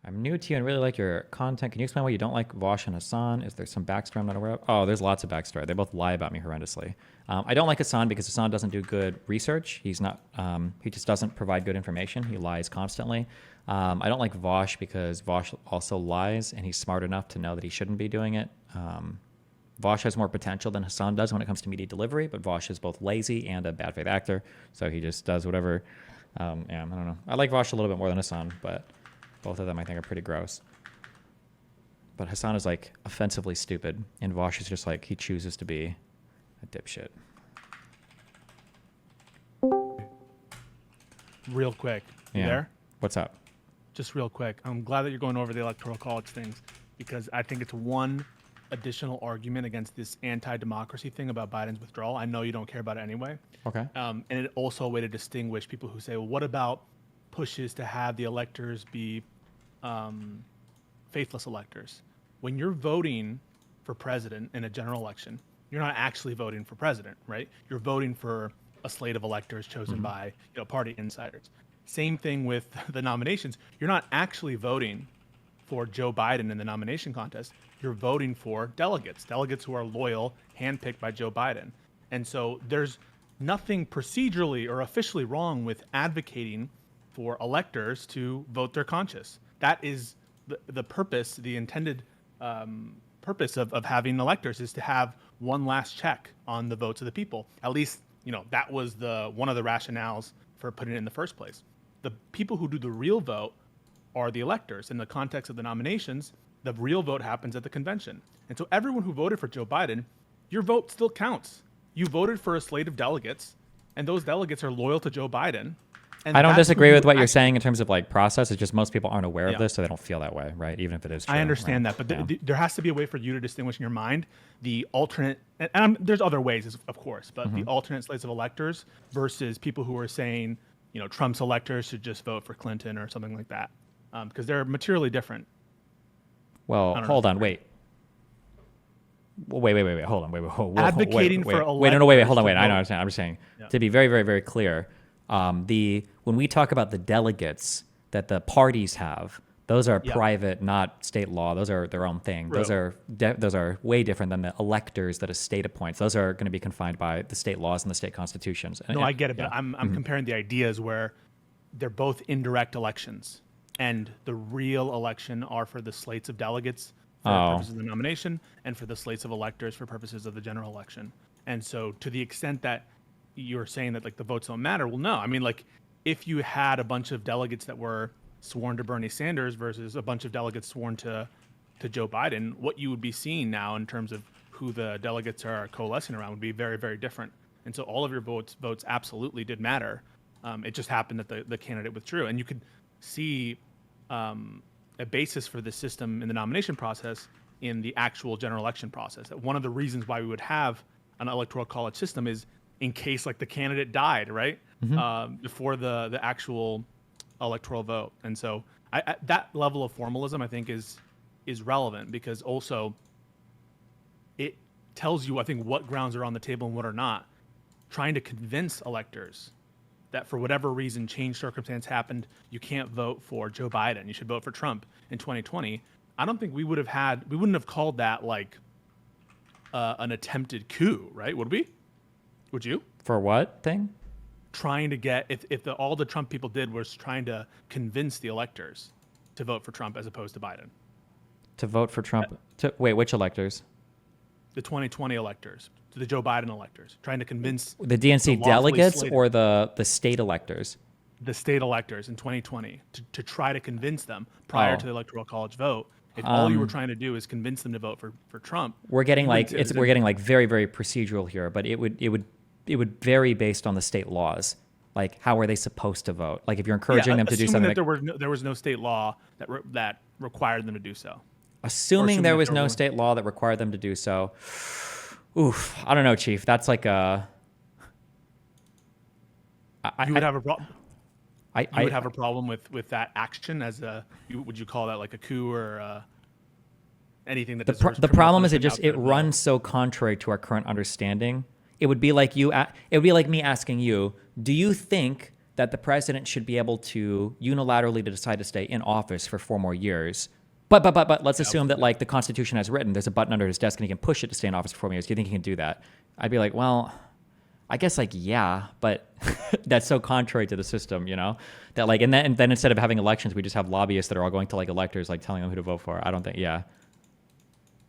I'm new to you and really like your content. Can you explain why you don't like Vaush and Hasan? Is there some backstory I'm not aware of? Oh, there's lots of backstory. They both lie about me horrendously. I don't like Hasan because Hasan doesn't do good research. He's not. He just doesn't provide good information. He lies constantly. I don't like Vaush because Vaush also lies, and he's smart enough to know that he shouldn't be doing it. Vaush has more potential than Hasan does when it comes to media delivery, but Vaush is both lazy and a bad faith actor, so he just does whatever. Yeah, I don't know. I like Vaush a little bit more than Hasan, but both of them I think are pretty gross. But Hasan is like offensively stupid, and Vaush is just like he chooses to be a dipshit. Real quick, you Yeah. there? What's up? Just real quick. I'm glad that you're going over the electoral college things because I think it's one additional argument against this anti-democracy thing about Biden's withdrawal. I know you don't care about it anyway. Okay. And it also a way to distinguish people who say, well, what about pushes to have the electors be faithless electors? When you're voting for president in a general election, you're not actually voting for president, right? You're voting for a slate of electors chosen by party insiders. Same thing with the nominations. You're not actually voting for Joe Biden in the nomination contest. You're voting for delegates who are loyal, handpicked by Joe Biden. And so there's nothing procedurally or officially wrong with advocating for electors to vote their conscience. That is the purpose, the intended purpose of having electors is to have one last check on the votes of the people. At least, that was one of the rationales for putting it in the first place. The people who do the real vote are the electors. In the context of the nominations, the real vote happens at the convention. And so everyone who voted for Joe Biden, your vote still counts. You voted for a slate of delegates, and those delegates are loyal to Joe Biden. And I don't that's who disagree you with what you're act- saying in terms of like process. It's just most people aren't aware Yeah. of this, so they don't feel that way, right? Even if it is true. I understand right? that, but there has to be a way for you to distinguish in your mind the alternate, and there's other ways, of course, but the alternate slates of electors versus people who are saying, Trump's electors should just vote for Clinton or something like that, because they're materially different. Well, hold on, wait. Wait, hold on, Advocating wait, for hold on, electors to I vote. don't understand. I'm just saying, to be very, very, very clear, when we talk about the delegates that the parties have, those are private, not state law. Those are their own thing. Those are way different than the electors that a state appoints. Those are going to be confined by the state laws and the state constitutions. No, I get it, but I'm comparing the ideas where they're both indirect elections, and the real election are for the slates of delegates for purposes of the nomination, and for the slates of electors for purposes of the general election. And so, to the extent that you're saying that like the votes don't matter, well, no. I mean, like if you had a bunch of delegates that were sworn to Bernie Sanders versus a bunch of delegates sworn to Joe Biden, what you would be seeing now in terms of who the delegates are coalescing around would be very, very different. And so all of your votes absolutely did matter. It just happened that the candidate withdrew. And you could see a basis for the system in the nomination process in the actual general election process. That one of the reasons why we would have an electoral college system is in case like the candidate died, right? Before the actual electoral vote. And so that level of formalism, I think, is relevant because also it tells you, I think, what grounds are on the table and what are not. Trying to convince electors that for whatever reason, change circumstance happened, you can't vote for Joe Biden. You should vote for Trump in 2020. I don't think we wouldn't have called that like an attempted coup, right? Would we? Would you? For what thing? Trying to get, if all the Trump people did was trying to convince the electors to vote for Trump as opposed to Biden. To vote for Trump? Wait, which electors? The 2020 electors, to the Joe Biden electors, trying to convince The DNC lawfully delegates slated- or the state electors? the state electors in 2020 to try to convince them prior to the electoral college vote. If all you were trying to do is convince them to vote for Trump, We're getting you like wouldn't- we're getting like very, very procedural here, but it would vary based on the state laws. Like, how are they supposed to vote? Like, if you're encouraging them to do assuming something, that there was no state law that required them to do so. assuming there that was there no were- state law that required them to do so, oof, I don't know, Chief. That's like a. You would have a problem. I You would have a problem with that action as would you call that like a coup or anything that deserves the criminal problem is it punishment outside of runs so contrary to our current understanding. It would be like me asking you, do you think that the president should be able to unilaterally decide to stay in office for 4 more years. But let's assume that like the Constitution as written, there's a button under his desk and he can push it to stay in office for 4 more years. Do you think he can do that? I'd be like, well, I guess like, yeah, but that's so contrary to the system, you know, that like, and then instead of having elections, we just have lobbyists that are all going to like electors, like telling them who to vote for. I don't think, yeah.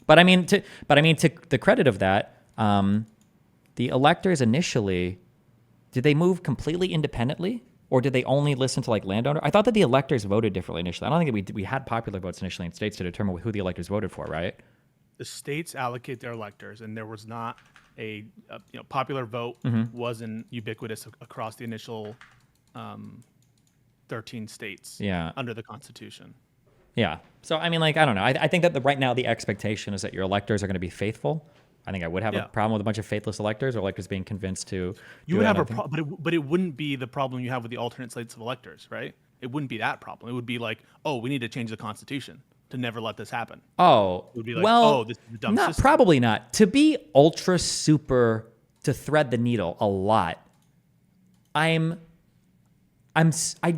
But I mean, to the credit of that, the electors initially, did they move completely independently, or did they only listen to like landowner? I thought that the electors voted differently initially. I don't think that we had popular votes initially in states to determine who the electors voted for, right? The states allocate their electors, and there was not a popular vote wasn't ubiquitous across the initial 13 states under the Constitution. Yeah. So, I mean, like, I don't know. I think that right now the expectation is that your electors are going to be faithful. I think I would have a problem with a bunch of faithless electors or electors being convinced to. You would have a problem, but it wouldn't be the problem you have with the alternate slates of electors, right? It wouldn't be that problem. It would be like, oh, we need to change the Constitution to never let this happen. Oh, it would be like, well, oh, this is a dumb system. Probably not. To be ultra super, to thread the needle a lot, I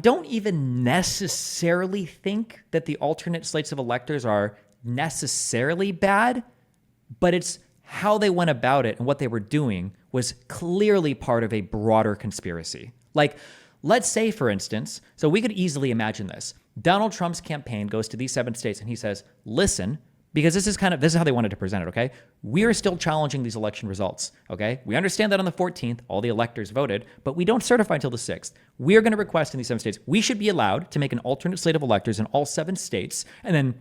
don't even necessarily think that the alternate slates of electors are necessarily bad, but it's how they went about it and what they were doing was clearly part of a broader conspiracy. Like, let's say, for instance, so we could easily imagine this. Donald Trump's campaign goes to these 7 states and he says, listen, because this is how they wanted to present it, okay? We're still challenging these election results, okay? We understand that on the 14th, all the electors voted, but we don't certify until the 6th. We're going to request in these 7 states, we should be allowed to make an alternate slate of electors in all 7 states, and then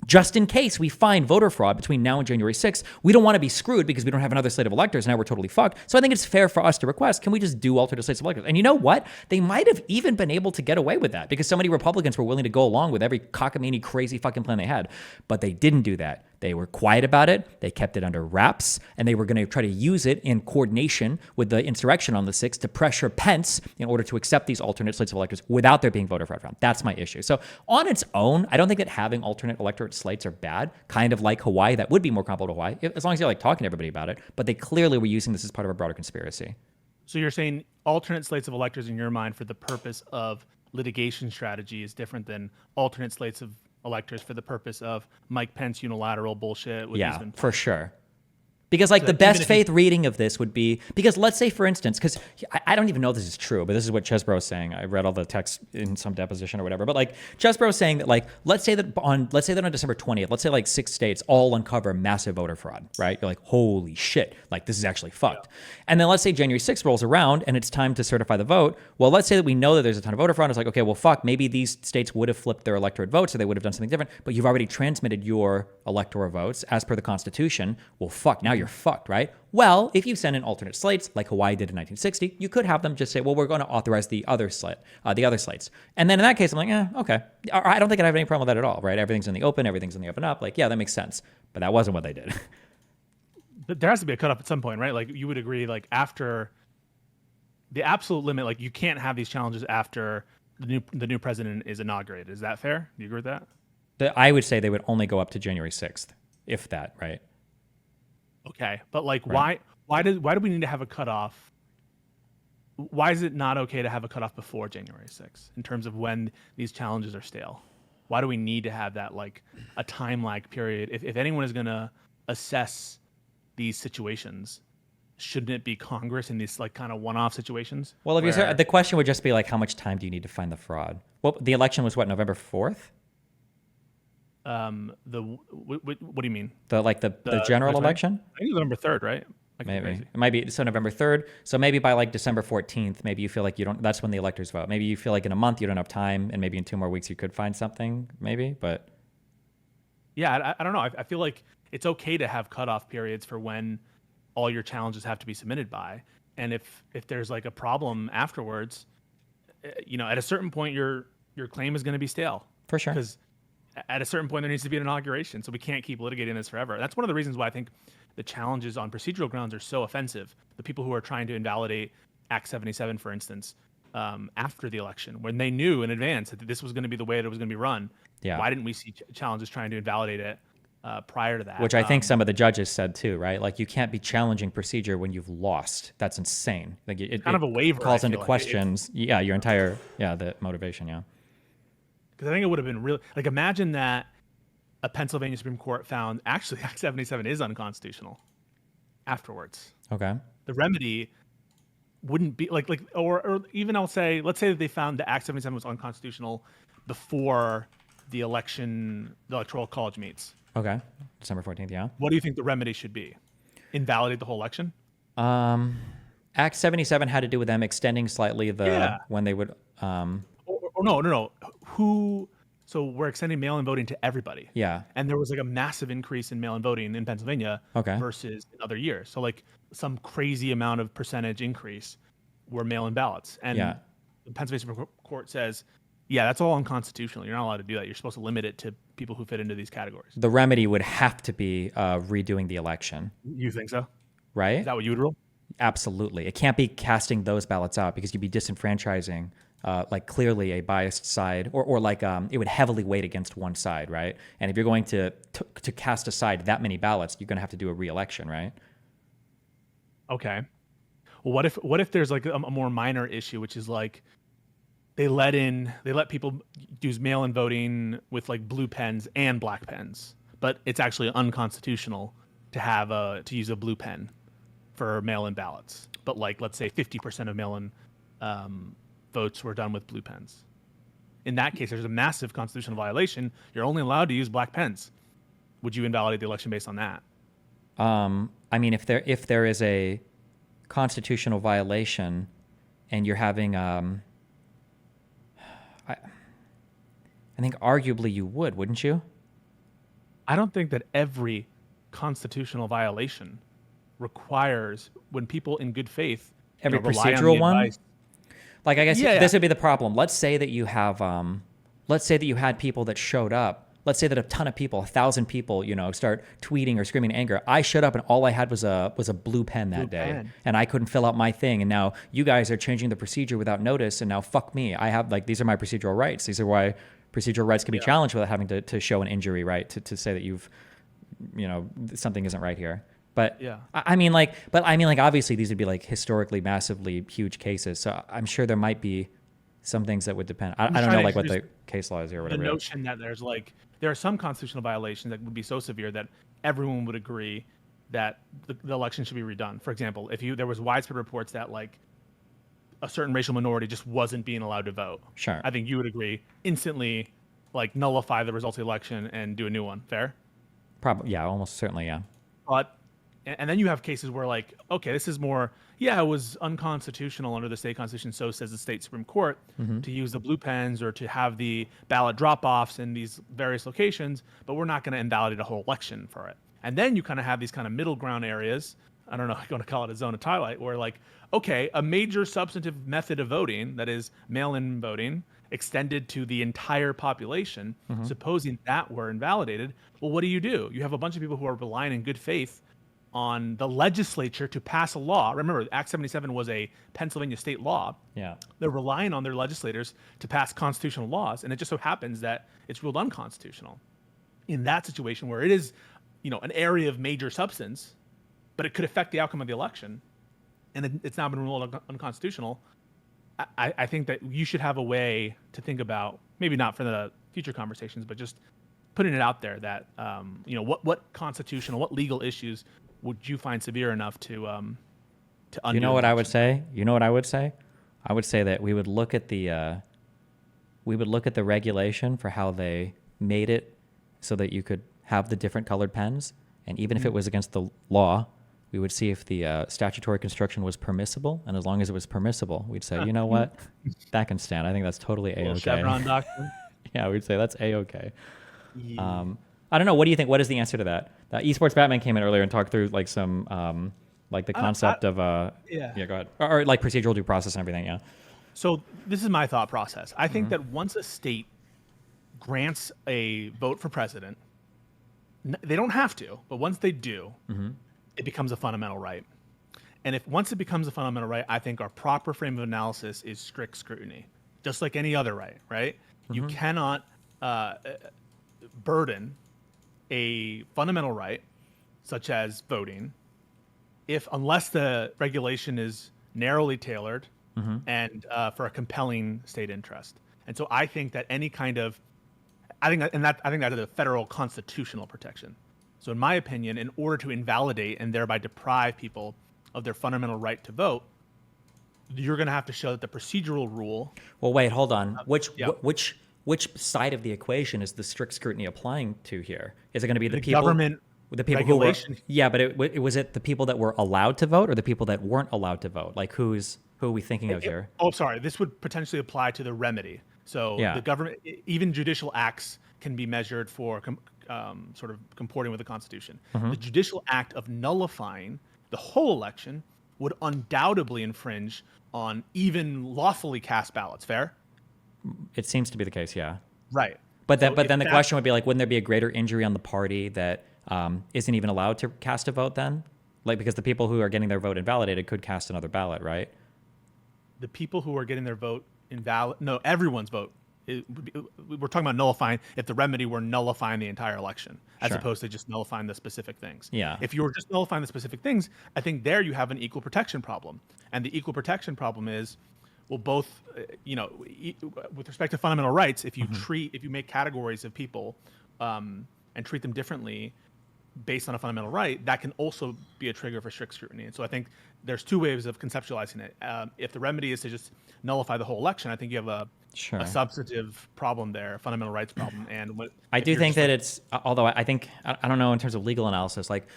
just in case we find voter fraud between now and January 6th, we don't want to be screwed because we don't have another slate of electors. Now we're totally fucked. So I think it's fair for us to request, can we just do alternate slates of electors? And you know what? They might have even been able to get away with that because so many Republicans were willing to go along with every cockamamie crazy fucking plan they had. But they didn't do that. They were quiet about it. They kept it under wraps, and they were going to try to use it in coordination with the insurrection on the 6th to pressure Pence in order to accept these alternate slates of electors without there being voter fraud found. That's my issue. So on its own, I don't think that having alternate electorate slates are bad, kind of like Hawaii. That would be more comparable to Hawaii, as long as you're like talking to everybody about it. But they clearly were using this as part of a broader conspiracy. So you're saying alternate slates of electors in your mind for the purpose of litigation strategy is different than alternate slates of electors for the purpose of Mike Pence unilateral bullshit. Yeah, for sure. Because like the best faith reading of this would be, because let's say, for instance, because I don't even know if this is true, but this is what Chesbro is saying. I read all the text in some deposition or whatever. But like Chesbro is saying that like, let's say that on December 20th, let's say like 6 states all uncover massive voter fraud, right? You're like, holy shit, like this is actually fucked. Yeah. And then let's say January 6th rolls around and it's time to certify the vote. Well, let's say that we know that there's a ton of voter fraud. It's like, okay, well, fuck, maybe these states would have flipped their electorate votes or they would have done something different, but you've already transmitted your electoral votes as per the Constitution. Well, fuck, now you're fucked, right? Well, if you send in alternate slates, like Hawaii did in 1960, you could have them just say, well, we're going to authorize the other slate, the other slates. And then in that case, I'm like, okay. I don't think I'd have any problem with that at all, right? Everything's in the open, everything's in the open up. Like, yeah, that makes sense. But that wasn't what they did. But there has to be a cutoff at some point, right? Like you would agree, like after the absolute limit, like you can't have these challenges after the new president is inaugurated. Is that fair? Do you agree with that? I would say they would only go up to January 6th, if that, right? Okay, but like, right. why do we need to have a cutoff? Why is it not okay to have a cutoff before January 6th in terms of when these challenges are stale? Why do we need to have that like a time lag period? If anyone is going to assess these situations, shouldn't it be Congress in these like kind of one-off situations? Well, if the question would just be like, how much time do you need to find the fraud? Well, the election was what, November 4th? What do you mean? The general election? I think November 3rd, right? Maybe it might be. So November 3rd. So maybe by like December 14th, maybe you feel like you don't. That's when the electors vote. Maybe you feel like in a month you don't have time, and maybe in 2 more weeks you could find something. Maybe, but yeah, I don't know. I feel like it's okay to have cutoff periods for when all your challenges have to be submitted by, and if there's like a problem afterwards, at a certain point your claim is going to be stale for sure. Because at a certain point there needs to be an inauguration, so we can't keep litigating this forever. That's one of the reasons why I think the challenges on procedural grounds are so offensive. The people who are trying to invalidate Act 77, for instance, after the election, when they knew in advance that this was going to be the way it was going to be run. Yeah. Why didn't we see challenges trying to invalidate it prior to that. Which I think some of the judges said too, right? Like you can't be challenging procedure when you've lost. That's insane. Like kind of a waiver, calls I into feel like. questions. Yeah, your entire the motivation. Yeah. Because I think it would have been really like imagine that a Pennsylvania Supreme Court found actually Act 77 is unconstitutional afterwards. Okay. The remedy wouldn't be or even let's say that they found that Act 77 was unconstitutional before the electoral college meets. Okay. December 14th. Yeah. What do you think the remedy should be? Invalidate the whole election? Act 77 had to do with them extending slightly when they would. Or no. So we're extending mail-in voting to everybody. Yeah. And there was like a massive increase in mail-in voting in Pennsylvania versus in other years. So like some crazy amount of percentage increase were mail-in ballots. And the Pennsylvania Supreme Court says, yeah, that's all unconstitutional. You're not allowed to do that. You're supposed to limit it to people who fit into these categories. The remedy would have to be redoing the election. You think so? Right? Is that what you would rule? Absolutely. It can't be casting those ballots out because you'd be disenfranchising like clearly a biased side or like it would heavily weight against one side, right? And if you're going to cast aside that many ballots, you're going to have to do a re-election, right? Okay. Well, what if there's like a more minor issue, which is like they let people use mail-in voting with like blue pens and black pens, but it's actually unconstitutional to use a blue pen for mail-in ballots. But like, let's say 50% of mail-in votes were done with blue pens. In that case, there's a massive constitutional violation. You're only allowed to use black pens. Would you invalidate the election based on that? I mean, if there is a constitutional violation and you're having I think arguably you would, wouldn't you? I don't think that every constitutional violation requires when people in good faith every rely on procedural the one. advice. Like I guess this would be the problem. Let's say that you have let's say that you had people that showed up. Let's say that a ton of people, 1,000 people, start tweeting or screaming in anger. I showed up and all I had was a blue pen that day, and I couldn't fill out my thing. And now you guys are changing the procedure without notice, and now fuck me. I have these are my procedural rights. These are why procedural rights can be challenged without having to show an injury, right? To say that you've, something isn't right here. But I mean, obviously these would be like historically massively huge cases. So I'm sure there might be some things that would depend. I don't know like what the case law is here or whatever. The notion that there are some constitutional violations that would be so severe that everyone would agree that the election should be redone. For example, if there was widespread reports that like a certain racial minority just wasn't being allowed to vote. Sure. I think you would agree instantly, like nullify the results of the election and do a new one. Fair? Probably, yeah, almost certainly, yeah. But and then you have cases where like, okay, this is more, it was unconstitutional under the state constitution, so says the state Supreme Court, to use the blue pens or to have the ballot drop-offs in these various locations, but we're not going to invalidate a whole election for it. And then you kind of have these kind of middle ground areas, I don't know if you want to call it a zone of twilight, where like, okay, a major substantive method of voting, that is mail-in voting, extended to the entire population, supposing that were invalidated, well, what do? You have a bunch of people who are relying in good faith on the legislature to pass a law. Remember, Act 77 was a Pennsylvania state law. Yeah. They're relying on their legislators to pass constitutional laws, and it just so happens that it's ruled unconstitutional. In that situation where it is, an area of major substance, but it could affect the outcome of the election, and it's now been ruled unconstitutional, I think that you should have a way to think about, maybe not for the future conversations, but just putting it out there that, what constitutional, what legal issues would you find severe enough to undo? You know what I would say? I would say that we would look at the regulation for how they made it so that you could have the different colored pens, and even if it was against the law, we would see if the statutory construction was permissible, and as long as it was permissible, we'd say, you know what, that can stand. I think that's totally a-okay. Chevron doctrine. Yeah, we'd say that's a-okay. Yeah. I don't know. What do you think? What is the answer to that? Esports Batman came in earlier and talked through like some like the concept of go ahead, or like procedural due process and everything. Yeah. So this is my thought process. I think that once a state grants a vote for president, they don't have to, but once they do, it becomes a fundamental right. And once it becomes a fundamental right, I think our proper frame of analysis is strict scrutiny, just like any other right. Right? You cannot burden a fundamental right, such as voting, unless the regulation is narrowly tailored and for a compelling state interest. And so I think that any kind of, I think that is a federal constitutional protection. So in my opinion, in order to invalidate and thereby deprive people of their fundamental right to vote, you're going to have to show that the procedural rule. Well, wait, hold on. Yeah. Which side of the equation is the strict scrutiny applying to here? Is it going to be the people, government the people regulation? who were, yeah, but was it the people that were allowed to vote or the people that weren't allowed to vote? Like who are we thinking of here? Oh, sorry. This would potentially apply to the remedy. So Yeah. the government, even judicial acts can be measured for sort of comporting with the Constitution. The judicial act of nullifying the whole election would undoubtedly infringe on even lawfully cast ballots. Fair? It seems to be the case, yeah. Right. But So then the that- question would be like, wouldn't there be a greater injury on the party that isn't even allowed to cast a vote then? Like because the people who are getting their vote invalidated could cast another ballot, right? the people who are getting their vote invalid, no, everyone's vote. We're talking about nullifying if the remedy were nullifying the entire election as Sure. opposed to just nullifying the specific things. Yeah. If you were just nullifying the specific things, I think there you have an equal protection problem. And the equal protection problem is, well, both, with respect to fundamental rights, if you if you make categories of people and treat them differently based on a fundamental right, that can also be a trigger for strict scrutiny. And so I think there's two ways of conceptualizing it. If the remedy is to just nullify the whole election, I think you have a substantive problem there, a fundamental rights problem. And I do think that it's, although I think, I don't know in terms of legal analysis, like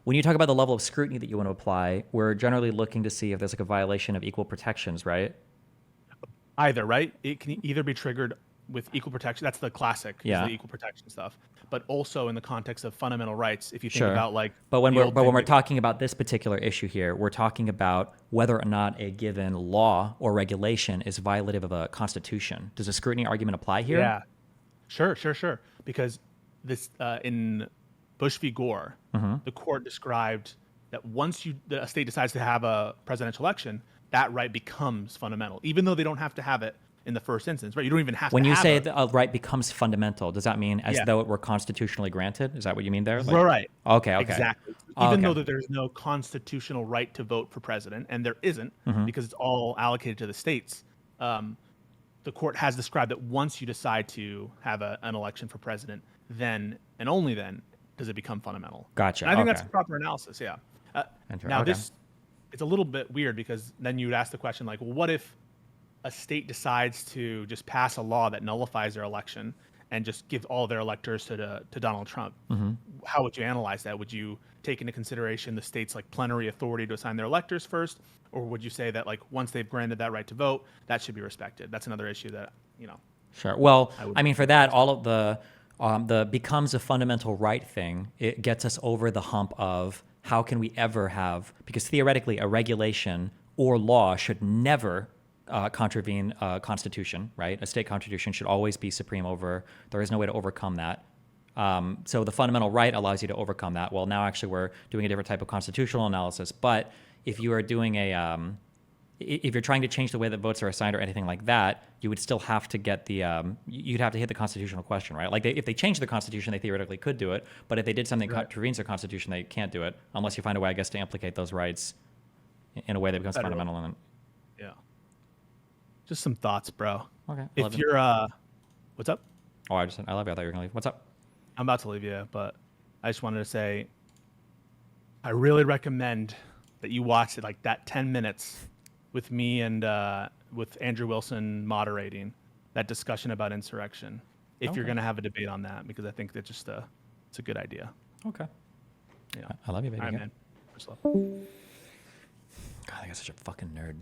when you talk about the level of scrutiny that you want to apply, we're generally looking to see if there's like a violation of equal protections, right? Either, right? It can either be triggered with equal protection. That's the classic, Yeah. the equal protection stuff. But also in the context of fundamental rights, if you think about like. But when the old thing we're with- talking about this particular issue here, we're talking about whether or not a given law or regulation is violative of a constitution. Does a scrutiny argument apply here? Yeah, sure. Because this in Bush v. Gore, the court described that once a state decides to have a presidential election, that right becomes fundamental, even though they don't have to have it in the first instance, right? You don't even have When to you have say it. that a right becomes fundamental, does that mean as Yeah. though it were constitutionally granted? Is that what you mean there? Right. Okay. Exactly. Oh, Even okay. though that there's no constitutional right to vote for president, and there isn't because it's all allocated to the states, the court has described that once you decide to have an election for president, then and only then does it become fundamental. Gotcha. And I think that's Okay. proper analysis. Yeah. Now Okay. it's a little bit weird because then you would ask the question like, well, what if a state decides to just pass a law that nullifies their election and just give all their electors to Donald Trump? How would you analyze that? Would you take into consideration the state's like plenary authority to assign their electors first, or would you say that like once they've granted that right to vote, that should be respected? That's another issue that Sure. Well, I mean, for that, all of the becomes a fundamental right thing, it gets us over the hump of how can we ever have, because theoretically a regulation or law should never contravene a constitution, right? A state constitution should always be supreme over, there is no way to overcome that. So the fundamental right allows you to overcome that. Well, now actually we're doing a different type of constitutional analysis, but if you are doing if you're trying to change the way that votes are assigned or anything like that, you would still have to get you'd have to hit the constitutional question, right? Like if they change the Constitution, they theoretically could do it, but if they did something that contravenes their Constitution, they can't do it unless you find a way, I guess, to implicate those rights in a way that becomes Federal. fundamental. And yeah. Just some thoughts, bro. okay, If you're what's up? oh, I love you. I thought you were gonna leave. What's up? I'm about to leave you, but I just wanted to say I really recommend that you watch it like that 10 minutes with me and with Andrew Wilson moderating that discussion about insurrection if you're Okay. going to have a debate on that, because I think that it's a good idea. Okay. Yeah. I love you, baby. All right, Good. man. Much love. God, I think I'm such a fucking nerd.